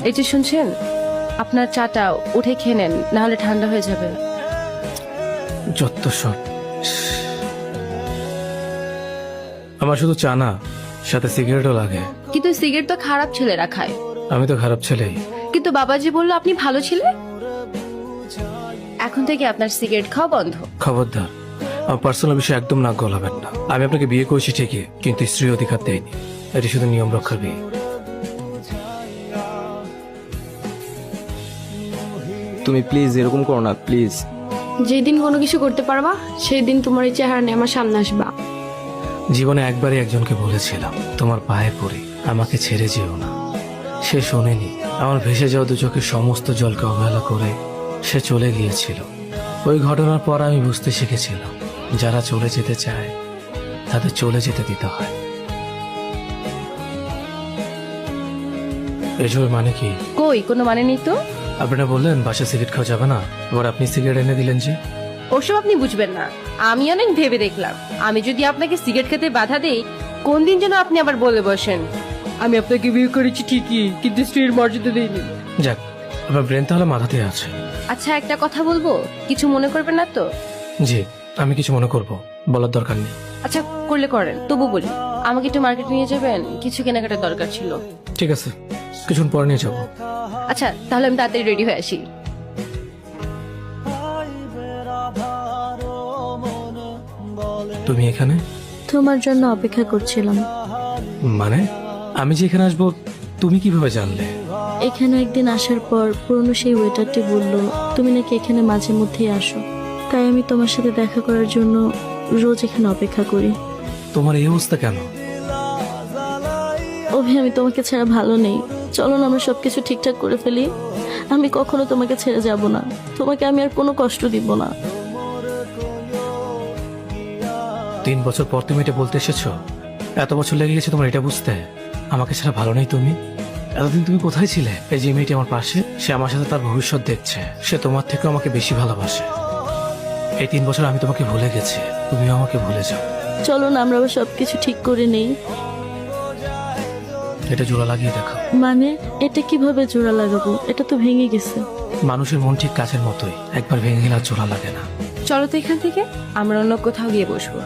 এই যে শুনছেন, আপনার চাটা উঠে খেয়ে নেন, না হলে ঠান্ডা হয়ে যাবে। যত সব। আমার শুধু চা না, সাথে সিগারেটও লাগে। কিন্তু সিগারেট তো খারাপ ছেলেরা খায়। আমি তো খারাপ ছেলেই। কিন্তু বাবাজি বললো আপনি ভালো ছেলে। এখন থেকে আপনার সিগারেট খাওয়া বন্ধ। খবরদার, আমার পার্সোনাল বিষয়ে একদম নাক গলাবেন না। আমি আপনাকে বিয়ে করেছি ঠিকই, কিন্তু স্ত্রী অধিকার দেয়নি। এটি শুধু নিয়ম রক্ষার বিয়ে। তুমি প্লিজ এরকম করো না, প্লিজ। যেদিন কোনো কিছু করতে পারবা সেই দিন তোমার এই চেহারা নিয়ে আমার সামনে আসবা। জীবনে একবারই একজনকে বলেছিলাম, তোমার পায়ে পড়ি আমাকে ছেড়ে যেও না। সে শোনেনি। আমার ভেসে যাওয়া দু চোখের সমস্ত জলকে অবহেলা করে সে চলে গিয়েছিল। ওই ঘটনার পর আমি বুঝতে শিখেছিলাম, যারা চলে যেতে চায় তাদের চলে যেতে দিতে হয়। এসবের মানে কি? কই, কোনো মানে নেই তো। আপনারা বললেন বাসা সিগারেট খাওয়া যাবে না, এবার আপনি সিগারেট এনে দিলেন যে। ওসব আপনি বুঝবেন না। আমি অনেক ভেবে দেখলাম, আমি যদি আপনাকে সিগারেট খেতে বাধা দেই, কোন দিন যেন আপনি আবার বলে বসেন আমি আপনাকে বিয়ে করেছি ঠিকই, কিন্তু স্ত্রীর মর্যাদা দেইনি। যাক, আপনার ব্রেন তাহলে মাথাতে আছে। আচ্ছা, একটা কথা বলবো, কিছু মনে করবেন না তো? জি, আমি কিছু মনে করব, বলার দরকার নেই। আচ্ছা, করলে করেন, তবু বলি, আমাকে একটু মার্কেট নিয়ে যাবেন, কিছু কেনাকাটার দরকার ছিল। ঠিক আছে, কিছুক্ষণ পরে নিয়ে যাবো। আচ্ছা, তাহলে আমি তাড়াতাড়ি রেডি হয়ে আসি। তুমি এখানে? তোমার জন্য অপেক্ষা করছিলাম। মানে আমি যে এখানে আসবো তুমি কিভাবে জানলে? এখানে একদিন আসার পর পুরনো সেই ওয়েটারটি বলল তুমি নাকি এখানে মাঝে মধ্যেই আসো, তাই আমি তোমার সাথে দেখা করার জন্য রোজ এখানে অপেক্ষা করি। তোমার এই অবস্থা কেন? অভি, আমি তোমাকে ছাড়া ভালো নেই। চলো না আমরা সবকিছু ঠিকঠাক করে ফেলি। আমি কখনো তোমাকে ছেড়ে যাব না, তোমাকে আমি আর কোনো কষ্ট দিব না। 3 বছর পর তুমি এটা বলতে এসেছো? এত বছর লেগে গেছে তোমার এটা বুঝতে আমাকে ছাড়া ভালো নেই তুমি? এতদিন তুমি কোথায় ছিলে? এই যে মেয়েটি আমার পাশে, সে আমার সাথে তার ভবিষ্যৎ দেখছে। সে তোমার থেকে আমাকে বেশি ভালোবাসে। এই 3 বছর আমি তোমাকে ভুলে গেছি, তুমিও আমাকে ভুলে যাও। চলো না আমরা আবার সবকিছু ঠিক করে নেই। এটা জোড়া লাগিয়ে দেখো। মানে এটা কিভাবে জোড়া লাগাবো? এটা তো ভেঙে গেছে। মানুষের মন ঠিক কাছের মতোই, একবার ভেঙে গেলে আর জোড়া লাগে না। চলো তো এখান থেকে আমরা অন্য কোথাও গিয়ে বসবো।